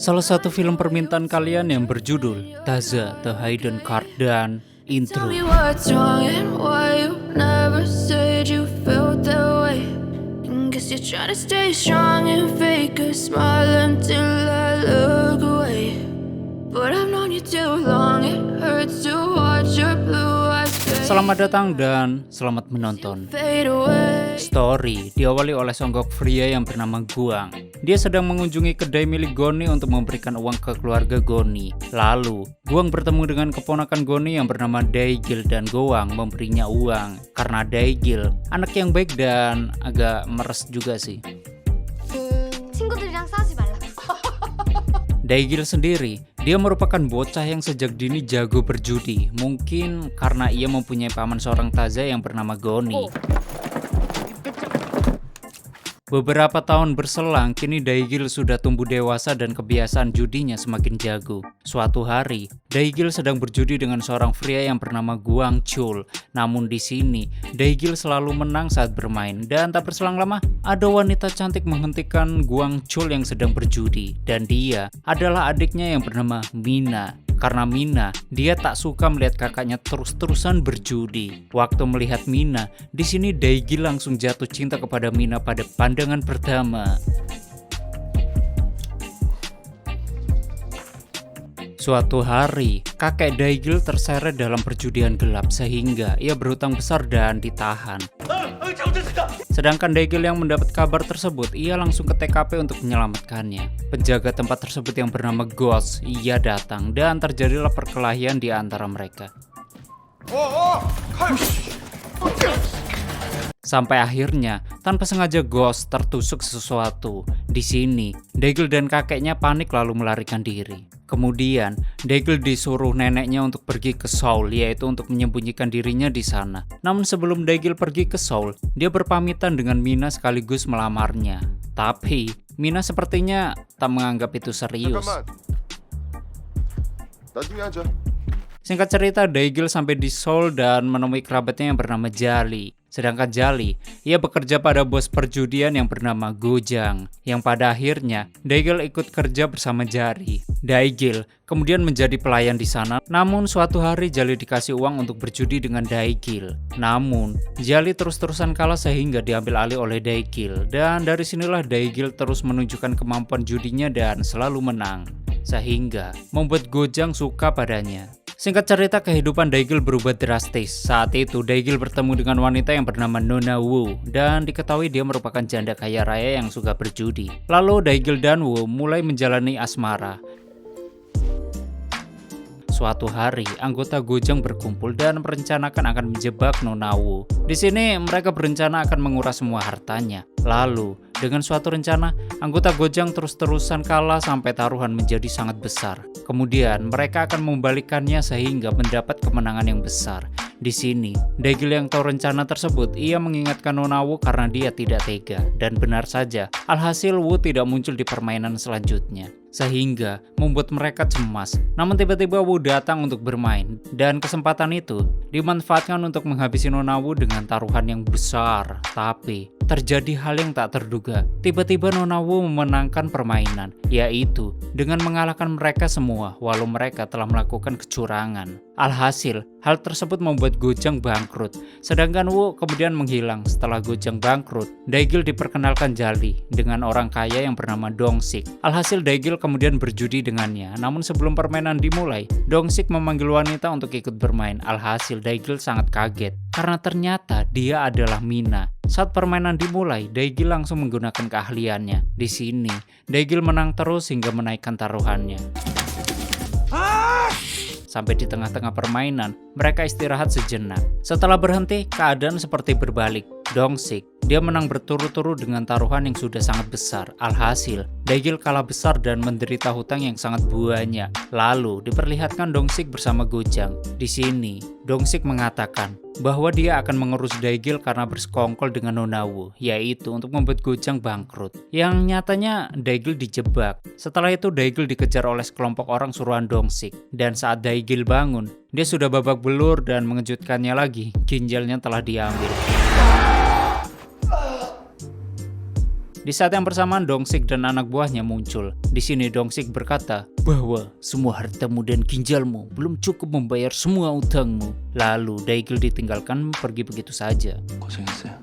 Salah satu film permintaan kalian yang berjudul Taza The Hidden Card dan Tell intro. me what's wrong and why you never said you felt that way. And guess you're trying to stay strong and fake a smile until I look away. But I've known you too long, it hurts to watch your blue eyes Selamat datang dan selamat menonton. fade away. Story diawali oleh songgok pria yang bernama Guang. Dia sedang mengunjungi kedai milik Goni untuk memberikan uang ke keluarga Goni. Lalu, Guang bertemu dengan keponakan Goni yang bernama Daigil dan Guang memberinya uang. Karena Daigil, anak yang baik dan agak meres juga sih. 친구들이랑 싸우지 말라. Daigil sendiri, dia merupakan bocah yang sejak dini jago berjudi. Mungkin karena ia mempunyai paman seorang Taza yang bernama Goni. Beberapa tahun berselang, kini Daigil sudah tumbuh dewasa dan kebiasaan judinya semakin jago. Suatu hari, Daigil sedang berjudi dengan seorang pria yang bernama Guang Chul. Namun di sini, Daigil selalu menang saat bermain. Dan tak berselang lama, ada wanita cantik menghentikan Guang Chul yang sedang berjudi. Dan dia adalah adiknya yang bernama Mina. Karena Mina, dia tak suka melihat kakaknya terus-terusan berjudi. Waktu melihat Mina, di sini Daigil langsung jatuh cinta kepada Mina pada pandangan pertama. Suatu hari, kakek Daigil terseret dalam perjudian gelap sehingga ia berhutang besar dan ditahan. Sedangkan Daigil yang mendapat kabar tersebut, ia langsung ke TKP untuk menyelamatkannya. Penjaga tempat tersebut yang bernama Ghost, ia datang dan terjadilah perkelahian di antara mereka. Sampai akhirnya, tanpa sengaja Ghost tertusuk sesuatu. Di sini, Daigil dan kakeknya panik lalu melarikan diri. Kemudian, Daigil disuruh neneknya untuk pergi ke Seoul, yaitu untuk menyembunyikan dirinya di sana. Namun sebelum Daigil pergi ke Seoul, dia berpamitan dengan Mina sekaligus melamarnya. Tapi, Mina sepertinya tak menganggap itu serius. 잠깐만. 나중에 하자. Singkat cerita, Daigil sampai di Seoul dan menemui kerabatnya yang bernama Jali. Sedangkan Jali, ia bekerja pada bos perjudian yang bernama Gojang, yang pada akhirnya Daigil ikut kerja bersama Jali. Daigil kemudian menjadi pelayan di sana, namun suatu hari Jali dikasih uang untuk berjudi dengan Daigil. Namun, Jali terus-terusan kalah sehingga diambil alih oleh Daigil, dan dari sinilah Daigil terus menunjukkan kemampuan judinya dan selalu menang, sehingga membuat Gojang suka padanya. Singkat cerita, kehidupan Daigil berubah drastis. Saat itu, Daigil bertemu dengan wanita yang bernama Nona Wu, dan diketahui dia merupakan janda kaya raya yang suka berjudi. Lalu, Daigil dan Wu mulai menjalani asmara. Suatu hari, anggota Gojang berkumpul dan merencanakan akan menjebak Nona Wu. Di sini, mereka berencana akan menguras semua hartanya. Lalu, dengan suatu rencana, anggota Gojang terus-terusan kalah sampai taruhan menjadi sangat besar. Kemudian, mereka akan membalikannya sehingga mendapat kemenangan yang besar. Di sini, Daigil yang tahu rencana tersebut, ia mengingatkan Nona Wu karena dia tidak tega. Dan benar saja, alhasil Wu tidak muncul di permainan selanjutnya, sehingga membuat mereka cemas. Namun tiba-tiba Wu datang untuk bermain, dan kesempatan itu dimanfaatkan untuk menghabisi Nona Wu dengan taruhan yang besar. Tapi terjadi hal yang tak terduga. Tiba-tiba Nona Wu memenangkan permainan, yaitu dengan mengalahkan mereka semua walau mereka telah melakukan kecurangan. Alhasil, hal tersebut membuat Gojang bangkrut. Sedangkan Wu kemudian menghilang. Setelah Gojang bangkrut, Daigil diperkenalkan Jali dengan orang kaya yang bernama Dongsik. Alhasil Daigil kemudian berjudi dengannya. Namun sebelum permainan dimulai, Dongsik memanggil wanita untuk ikut bermain. Alhasil Daigil sangat kaget karena ternyata dia adalah Mina. Saat permainan dimulai, Daigil langsung menggunakan keahliannya. Di sini, Daigil menang terus hingga menaikkan taruhannya. Sampai di tengah-tengah permainan, mereka istirahat sejenak. Setelah berhenti, keadaan seperti berbalik. Dongsik, dia menang berturut-turut dengan taruhan yang sudah sangat besar. Alhasil, Daigil kalah besar dan menderita hutang yang sangat banyak. Lalu, diperlihatkan Dongsik bersama Gojang. Di sini, Dongsik mengatakan bahwa dia akan mengurus Daigil karena bersekongkol dengan Nona Wu, yaitu untuk membuat Gojang bangkrut. Yang nyatanya Daigil dijebak. Setelah itu Daigil dikejar oleh sekelompok orang suruhan Dongsik. Dan saat Daigil bangun, dia sudah babak belur dan mengejutkannya lagi, ginjalnya telah diambil. Di saat yang bersamaan Dong-sik dan anak buahnya muncul. Di sini Dong-sik berkata bahwa semua hartamu dan ginjalmu belum cukup membayar semua utangmu. Lalu Daegil ditinggalkan pergi begitu saja. 고생했어요.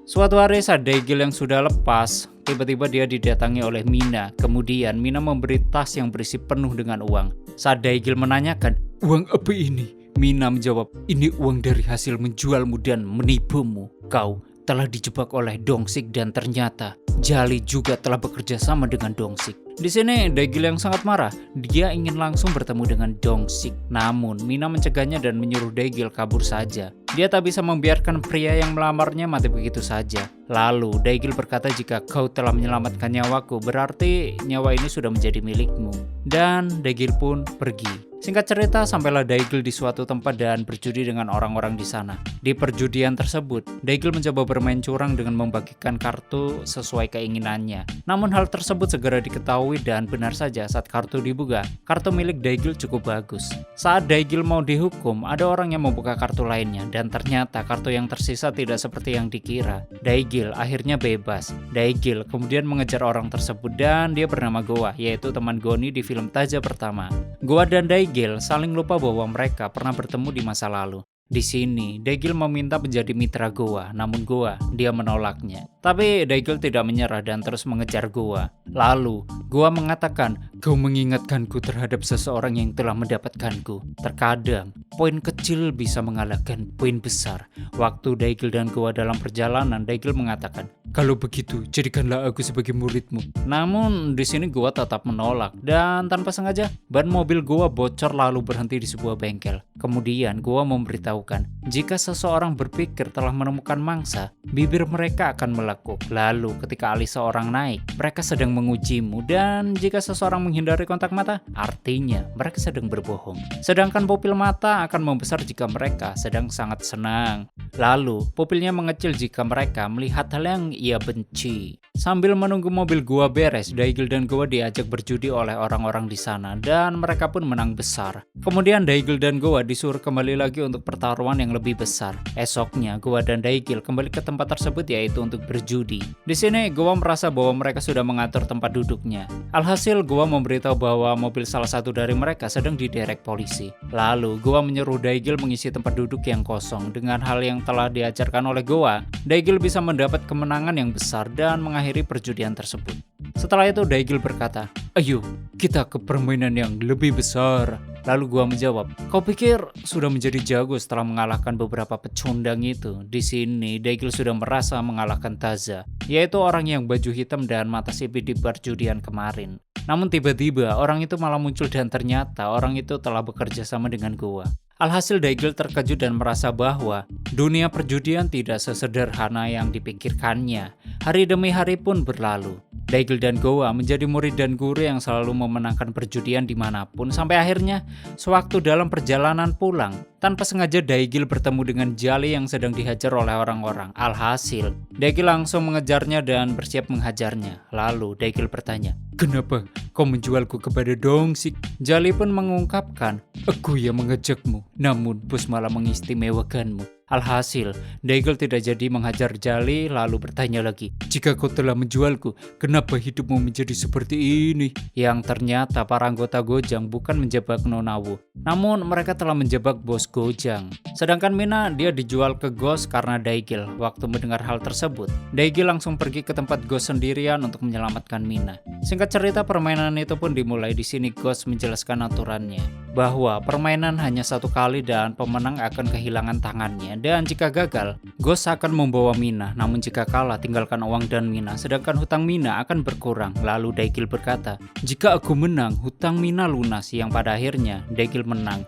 Suatu hari saat Daegil yang sudah lepas, tiba-tiba dia didatangi oleh Mina. Kemudian Mina memberi tas yang berisi penuh dengan uang. Saat Daegil menanyakan, "Uang apa ini?" Mina menjawab, "Ini uang dari hasil menjualmu dan menipumu. Kau telah dijebak oleh Dong-sik dan ternyata Jali juga telah bekerja sama dengan Dong-sik." Di sini Daegil yang sangat marah. Dia ingin langsung bertemu dengan Dong-sik. Namun Mina mencegahnya dan menyuruh Daegil kabur saja. Dia tak bisa membiarkan pria yang melamarnya mati begitu saja. Lalu Daegil berkata, "Jika kau telah menyelamatkan nyawaku, berarti nyawa ini sudah menjadi milikmu." Dan Daegil pun pergi. Singkat cerita, sampailah Daegil di suatu tempat dan berjudi dengan orang-orang di sana. Di perjudian tersebut, Daegil mencoba bermain curang dengan membagikan kartu sesuai keinginannya. Namun hal tersebut segera diketahui dan benar saja saat kartu dibuka, kartu milik Daegil cukup bagus. Saat Daegil mau dihukum, ada orang yang membuka kartu lainnya dan ternyata kartu yang tersisa tidak seperti yang dikira. Daegil akhirnya bebas. Daegil kemudian mengejar orang tersebut dan dia bernama Gowa, yaitu teman Goni di film Taja pertama. Gowa dan Daegil saling lupa bahwa mereka pernah bertemu di masa lalu. Di sini, Daegil meminta menjadi mitra Gowa, namun Gowa dia menolaknya. Tapi Daegil tidak menyerah dan terus mengejar Gowa. Lalu, Gowa mengatakan, "Kau mengingatkanku terhadap seseorang yang telah mendapatkanku. Terkadang, poin kecil bisa mengalahkan poin besar." Waktu Daegil dan Gowa dalam perjalanan, Daegil mengatakan, "Kalau begitu, jadikanlah aku sebagai muridmu." Namun, di sini Gowa tetap menolak dan tanpa sengaja, ban mobil Gowa bocor lalu berhenti di sebuah bengkel. Kemudian, Gowa memberitahukan, jika seseorang berpikir telah menemukan mangsa, bibir mereka akan melekuk. Lalu, ketika alis seorang naik, mereka sedang mengujimu, dan jika seseorang menghindari kontak mata, artinya mereka sedang berbohong. Sedangkan pupil mata akan membesar jika mereka sedang sangat senang. Lalu, pupilnya mengecil jika mereka melihat hal yang ia benci. Sambil menunggu mobil Gowa beres, Daegil dan Gowa diajak berjudi oleh orang-orang di sana, dan mereka pun menang besar. Kemudian Daegil dan Gowa disuruh kembali lagi untuk pertaruhan yang lebih besar. Esoknya, Gowa dan Daegil kembali ke tempat tersebut, yaitu untuk berjudi. Di sini, Gowa merasa bahwa mereka sudah mengatur tempat duduknya. Alhasil, Gowa memberitahu bahwa mobil salah satu dari mereka sedang diderek polisi. Lalu, Gowa menyuruh Daegil mengisi tempat duduk yang kosong. Dengan hal yang telah diajarkan oleh Gowa, Daegil bisa mendapat kemenangan yang besar dan mengakhiri perjudian tersebut. Setelah itu, Daegil berkata, "Ayo, kita ke permainan yang lebih besar." Lalu Gowa menjawab, "Kau pikir sudah menjadi jago setelah mengalahkan beberapa pecundang itu?" Di sini, Daegil sudah merasa mengalahkan Taza, yaitu orang yang baju hitam dan mata sipit di perjudian kemarin. Namun tiba-tiba, orang itu malah muncul dan ternyata orang itu telah bekerja sama dengan Gowa. Alhasil Daegil terkejut dan merasa bahwa dunia perjudian tidak sesederhana yang dipikirkannya. Hari demi hari pun berlalu. Daegil dan Gowa menjadi murid dan guru yang selalu memenangkan perjudian dimanapun, sampai akhirnya sewaktu dalam perjalanan pulang, tanpa sengaja Daegil bertemu dengan Jali yang sedang dihajar oleh orang-orang. Alhasil, Daegil langsung mengejarnya dan bersiap menghajarnya. Lalu Daegil bertanya, "Kenapa kau menjualku kepada Dong-sik?" Jali pun mengungkapkan, "Aku yang mengejakmu, namun bos malah mengistimewakanmu." Alhasil, Daegil tidak jadi menghajar Jali lalu bertanya lagi, "Jika kau telah menjualku, kenapa hidupmu menjadi seperti ini?" Yang ternyata para anggota Gojang bukan menjebak Nonawu, namun mereka telah menjebak bos Gojang. Sedangkan Mina, dia dijual ke Ghost karena Daegil. Waktu mendengar hal tersebut, Daegil langsung pergi ke tempat Ghost sendirian untuk menyelamatkan Mina. Singkat cerita, permainan itu pun dimulai. Di sini Ghost menjelaskan aturannya, bahwa permainan hanya satu kali dan pemenang akan kehilangan tangannya. Dan jika gagal, Ghost akan membawa Mina. Namun jika kalah, tinggalkan uang dan Mina, sedangkan hutang Mina akan berkurang. Lalu Daegil berkata, "Jika aku menang, hutang Mina lunas." Yang pada akhirnya Daegil menang.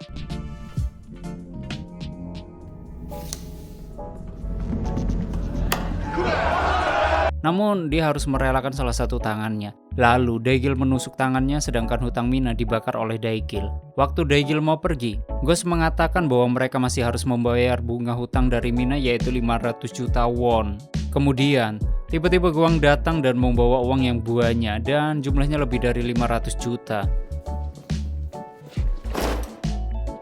Namun dia harus merelakan salah satu tangannya. Lalu Daegil menusuk tangannya sedangkan hutang Mina dibakar oleh Daegil. Waktu Daegil mau pergi, Ghost mengatakan bahwa mereka masih harus membayar bunga hutang dari Mina, yaitu 500 juta won. Kemudian tiba-tiba Gwang datang dan membawa uang yang banyak dan jumlahnya lebih dari 500 juta.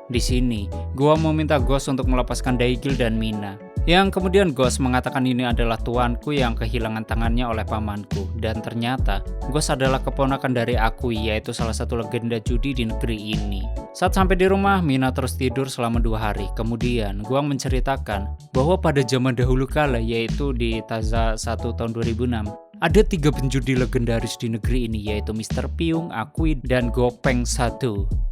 Di sini, Gowa meminta Ghost untuk melepaskan Daegil dan Mina. Yang kemudian Ghost mengatakan ini adalah tuanku yang kehilangan tangannya oleh pamanku. Dan ternyata Ghost adalah keponakan dari Akui, yaitu salah satu legenda judi di negeri ini. Saat sampai di rumah, Mina terus tidur selama 2 hari. Kemudian Guang menceritakan bahwa pada zaman dahulu kala, yaitu di Taza 1 tahun 2006, ada 3 penjudi legendaris di negeri ini, yaitu Mr. Pyung, Akui, dan Gopeng 1.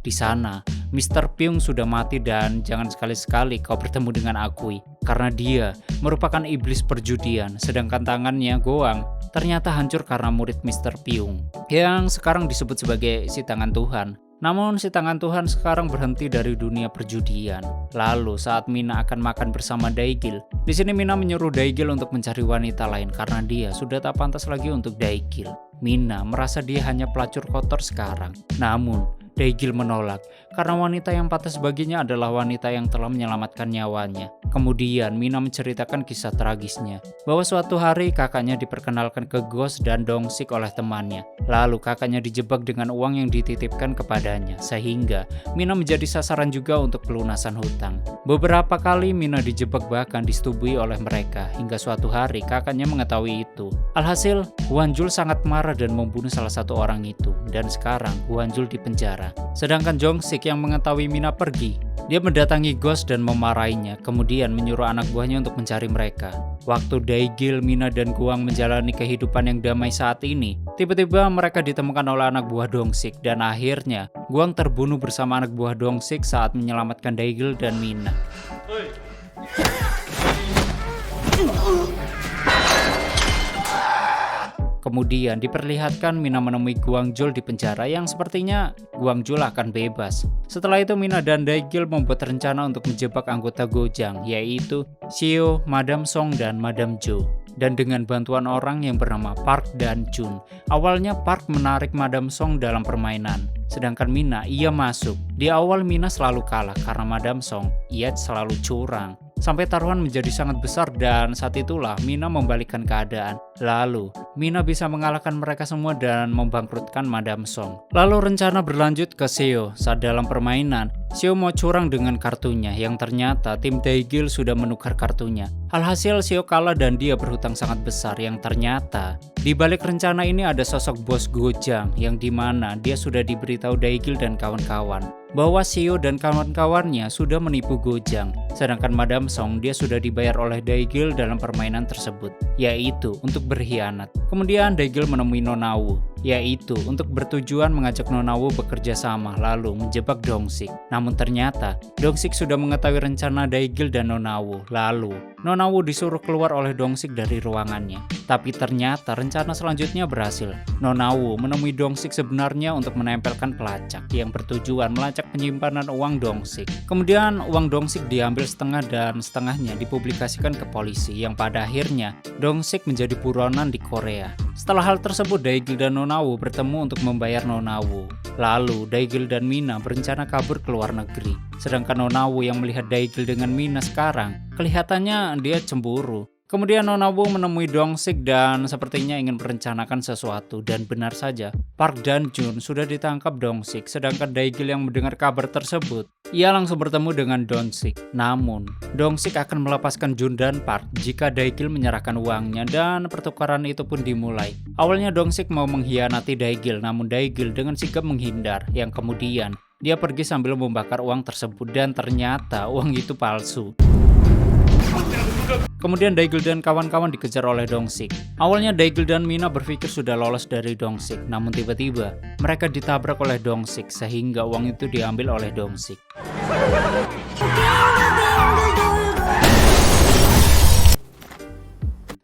Di sana, Mr. Pyung sudah mati dan jangan sekali-sekali kau bertemu dengan Akui, karena dia merupakan iblis perjudian, sedangkan tangannya Goang ternyata hancur karena murid Mr. Pyung, yang sekarang disebut sebagai si tangan Tuhan. Namun si tangan Tuhan sekarang berhenti dari dunia perjudian. Lalu saat Mina akan makan bersama Daigil, di sini Mina menyuruh Daigil untuk mencari wanita lain karena dia sudah tak pantas lagi untuk Daigil. Mina merasa dia hanya pelacur kotor sekarang. Namun Daigil menolak karena wanita yang pantas baginya adalah wanita yang telah menyelamatkan nyawanya. Kemudian Mina menceritakan kisah tragisnya, bahwa suatu hari kakaknya diperkenalkan ke Ghost dan Dongsik oleh temannya. Lalu kakaknya dijebak dengan uang yang dititipkan kepadanya, sehingga Mina menjadi sasaran juga untuk pelunasan hutang. Beberapa kali Mina dijebak bahkan disetubui oleh mereka, hingga suatu hari kakaknya mengetahui itu. Alhasil, Hwanjul sangat marah dan membunuh salah satu orang itu, dan sekarang Hwanjul dipenjara. Sedangkan Jongsik yang mengetahui Mina pergi, dia mendatangi Ghost dan memarahinya, kemudian menyuruh anak buahnya untuk mencari mereka. Waktu Daigil, Mina, dan Guang menjalani kehidupan yang damai saat ini, tiba-tiba mereka ditemukan oleh anak buah Dongsik, dan akhirnya Guang terbunuh bersama anak buah Dongsik saat menyelamatkan Daigil dan Mina. Kemudian diperlihatkan Mina menemui Guangjul di penjara yang sepertinya Guangjul akan bebas. Setelah itu Mina dan Daigil membuat rencana untuk menjebak anggota Gojang, yaitu Xiao, Madame Song, dan Madame Zhou. Dan dengan bantuan orang yang bernama Park dan Jun. Awalnya Park menarik Madame Song dalam permainan, sedangkan Mina ia masuk. Di awal Mina selalu kalah karena Madame Song ia selalu curang. Sampai taruhan menjadi sangat besar dan saat itulah Mina membalikkan keadaan. Lalu, Mina bisa mengalahkan mereka semua dan membangkrutkan Madame Song. Lalu rencana berlanjut ke Xiao. Saat dalam permainan, Xiao mau curang dengan kartunya yang ternyata tim Daigil sudah menukar kartunya. Alhasil Xiao kalah dan dia berhutang sangat besar yang ternyata di balik rencana ini ada sosok bos Gojang yang dimana dia sudah diberitahu Daigil dan kawan-kawan bahwa Xiao dan kawan-kawannya sudah menipu Gojang. Sedangkan Madame Song dia sudah dibayar oleh Daigil dalam permainan tersebut, yaitu untuk berkhianat. Kemudian Daigil menemui Nona Wu, yaitu untuk bertujuan mengajak Nona Wu bekerja sama lalu menjebak Dongsik. Namun ternyata Dongsik sudah mengetahui rencana Daigil dan Nona Wu. Lalu Nona Wu disuruh keluar oleh Dongsik dari ruangannya. Tapi ternyata rencana selanjutnya berhasil. Nona Wu menemui Dongsik sebenarnya untuk menempelkan pelacak yang bertujuan melacak penyimpanan uang Dongsik. Kemudian uang Dongsik diambil setengah dan setengahnya dipublikasikan ke polisi yang pada akhirnya Dongsik menjadi buronan di Korea. Setelah hal tersebut Daigil dan Nona Wu bertemu untuk membayar Nona Wu. Lalu Daigil dan Mina berencana kabur ke luar negeri. Sedangkan Nona Wu yang melihat Daigil dengan Mina sekarang, kelihatannya dia cemburu. Kemudian Nona Wu menemui Dongsik dan sepertinya ingin merencanakan sesuatu, dan benar saja Park dan Jun sudah ditangkap Dongsik. Sedangkan Daigil yang mendengar kabar tersebut, ia langsung bertemu dengan Dongsik. Namun Dongsik akan melepaskan Jun dan Park jika Daigil menyerahkan uangnya dan pertukaran itu pun dimulai. Awalnya Dongsik mau mengkhianati Daigil, namun Daigil dengan sigap menghindar, yang kemudian dia pergi sambil membakar uang tersebut dan ternyata uang itu palsu. Kemudian Daigil dan kawan-kawan dikejar oleh Dongsik. Awalnya Daigil dan Mina berpikir sudah lolos dari Dongsik, namun tiba-tiba mereka ditabrak oleh Dongsik sehingga uang itu diambil oleh Dongsik.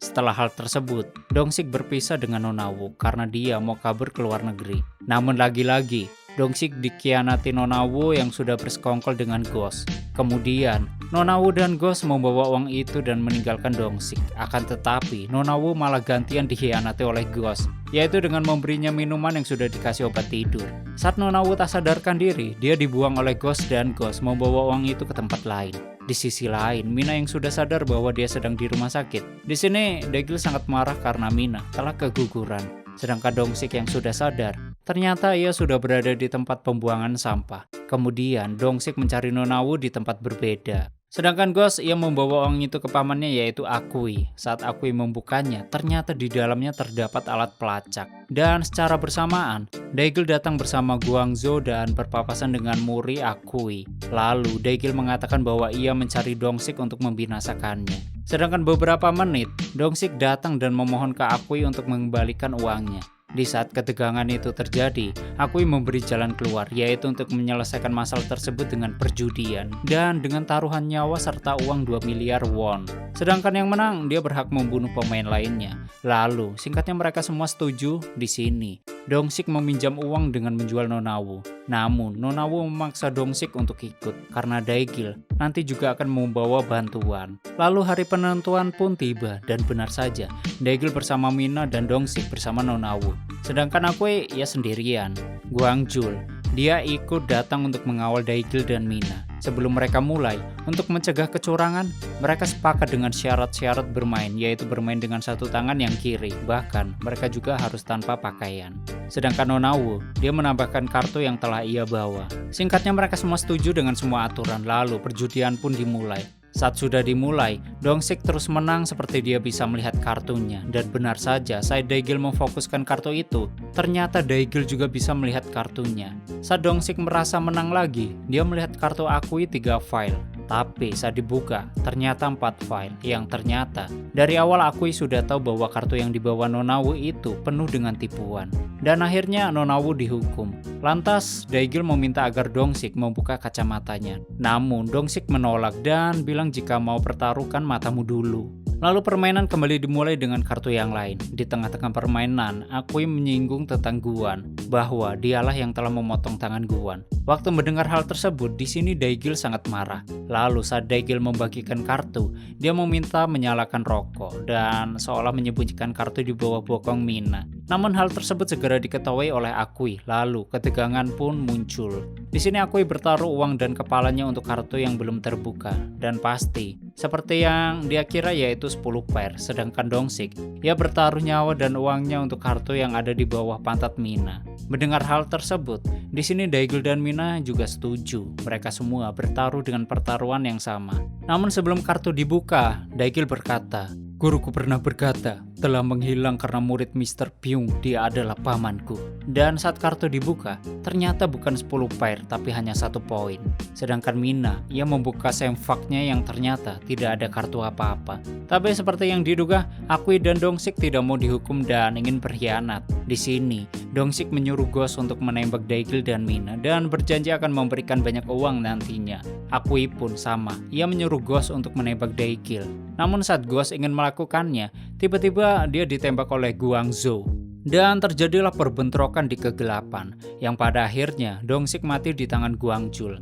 Setelah hal tersebut, Dongsik berpisah dengan Nona Wu karena dia mau kabur ke luar negeri. Namun lagi-lagi, Dongsik dikhianati Nona Wu yang sudah bersekongkol dengan Ghost. Kemudian, Nona Wu dan Ghost membawa uang itu dan meninggalkan Dongsik. Akan tetapi, Nona Wu malah gantian dikhianati oleh Ghost, yaitu dengan memberinya minuman yang sudah dikasih obat tidur. Saat Nona Wu tak sadarkan diri, dia dibuang oleh Ghost dan Ghost membawa uang itu ke tempat lain. Di sisi lain, Mina yang sudah sadar bahwa dia sedang di rumah sakit. Di sini, Daigil sangat marah karena Mina telah keguguran. Sedangkan Dongsik yang sudah sadar, ternyata ia sudah berada di tempat pembuangan sampah. Kemudian Dongsik mencari Nona Wu di tempat berbeda. Sedangkan Ghost ia membawa uang itu ke pamannya yaitu Akui. Saat Akui membukanya, ternyata di dalamnya terdapat alat pelacak. Dan secara bersamaan, Daigil datang bersama Guangzhou dan berpapasan dengan Muri Akui. Lalu Daigil mengatakan bahwa ia mencari Dongsik untuk membinasakannya. Sedangkan beberapa menit, Dongsik datang dan memohon ke Akui untuk mengembalikan uangnya. Di saat ketegangan itu terjadi, Akui memberi jalan keluar, yaitu untuk menyelesaikan masalah tersebut dengan perjudian dan dengan taruhan nyawa serta uang 2 miliar won. Sedangkan yang menang, dia berhak membunuh pemain lainnya. Lalu, singkatnya mereka semua setuju di sini. Dongsik meminjam uang dengan menjual Nonawu. Namun, Nonawu memaksa Dongsik untuk ikut karena Daigil nanti juga akan membawa bantuan. Lalu hari penentuan pun tiba dan benar saja, Daigil bersama Mina dan Dongsik bersama Nonawu. Sedangkan Akui ia sendirian. Guangzhou, dia ikut datang untuk mengawal Daigil dan Mina. Sebelum mereka mulai, untuk mencegah kecurangan, mereka sepakat dengan syarat-syarat bermain, yaitu bermain dengan satu tangan yang kiri, bahkan mereka juga harus tanpa pakaian. Sedangkan Nonawu, dia menambahkan kartu yang telah ia bawa. Singkatnya mereka semua setuju dengan semua aturan, lalu perjudian pun dimulai. Saat sudah dimulai, Dongsik terus menang seperti dia bisa melihat kartunya. Dan benar saja, saat Daigil memfokuskan kartu itu, ternyata Daigil juga bisa melihat kartunya. Saat Dongsik merasa menang lagi, dia melihat kartu Akui 3 file. Tapi saat dibuka, ternyata 4 file. Yang ternyata, dari awal Akui sudah tahu bahwa kartu yang dibawa Nonawu itu penuh dengan tipuan. Dan akhirnya Nonawu dihukum. Lantas, Daigil meminta agar Dongsik membuka kacamatanya. Namun, Dongsik menolak dan bilang jika mau pertaruhkan matamu dulu. Lalu permainan kembali dimulai dengan kartu yang lain. Di tengah-tengah permainan, Akui menyinggung tentang Guan, bahwa dialah yang telah memotong tangan Guan. Waktu mendengar hal tersebut, di sini Daigil sangat marah. Lalu saat Daigil membagikan kartu, dia meminta menyalakan rokok dan seolah menyembunyikan kartu di bawah bokong Mina. Namun hal tersebut segera diketahui oleh Akui, lalu ketegangan pun muncul. Di sini Akui bertaruh uang dan kepalanya untuk kartu yang belum terbuka. Dan pasti, seperti yang dia kira yaitu 10 per, sedangkan Dongsik, ia bertaruh nyawa dan uangnya untuk kartu yang ada di bawah pantat Mina. Mendengar hal tersebut, di sini Daigil dan Mina juga setuju. Mereka semua bertaruh dengan pertaruhan yang sama. Namun sebelum kartu dibuka, Daigil berkata, "Guruku pernah berkata, telah menghilang karena murid Mr. Pyung, dia adalah pamanku." Dan saat kartu dibuka, ternyata bukan 10 pair, tapi hanya 1 poin. Sedangkan Mina, ia membuka semfaknya yang ternyata tidak ada kartu apa-apa. Tapi seperti yang diduga, Akui dan Dongsik tidak mau dihukum dan ingin berkhianat. Di sini, Dongsik menyuruh Ghost untuk menembak Daigil dan Mina dan berjanji akan memberikan banyak uang nantinya. Akui pun sama, ia menyuruh Ghost untuk menembak Daigil. Namun saat Ghost ingin melakukannya, tiba-tiba dia ditembak oleh Guangzhou. Dan terjadilah perbentrokan di kegelapan, yang pada akhirnya Dongsik mati di tangan Guangzhou.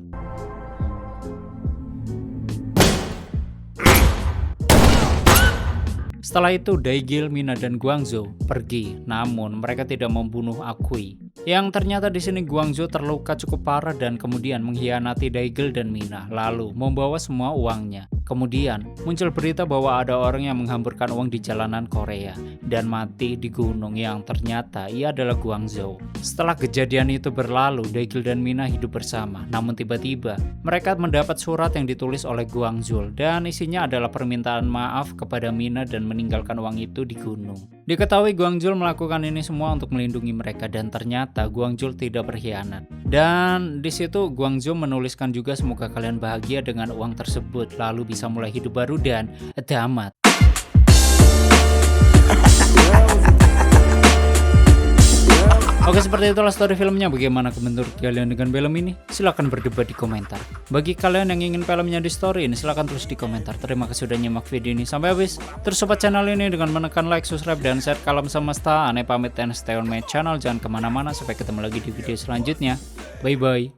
Setelah itu Daigil, Mina, dan Guangzhou pergi, namun mereka tidak membunuh Akui. Yang ternyata di sini Guangzhou terluka cukup parah dan kemudian mengkhianati Daigil dan Mina, lalu membawa semua uangnya. Kemudian muncul berita bahwa ada orang yang menghamburkan uang di jalanan Korea dan mati di gunung, yang ternyata ia adalah Guangzhou. Setelah kejadian itu berlalu, Daigil dan Mina hidup bersama. Namun tiba-tiba mereka mendapat surat yang ditulis oleh Guangzhou dan isinya adalah permintaan maaf kepada Mina dan meninggalkan uang itu di gunung. Diketahui Guangzhou melakukan ini semua untuk melindungi mereka dan ternyata Guangzhou tidak berkhianat. Dan di situ Guangzhou menuliskan juga semoga kalian bahagia dengan uang tersebut, lalu bisa mulai hidup baru dan tamat. Oke, seperti itulah story filmnya. Bagaimana menurut kalian dengan film ini? Silahkan berdebat di komentar. Bagi kalian yang ingin filmnya di story ini, silahkan tulis di komentar. Terima kasih sudah nyimak video ini sampai habis. Terus support channel ini dengan menekan like, subscribe, dan share. Kalam semesta, Ane pamit and stay on my channel. Jangan kemana-mana, sampai ketemu lagi di video selanjutnya. Bye-bye.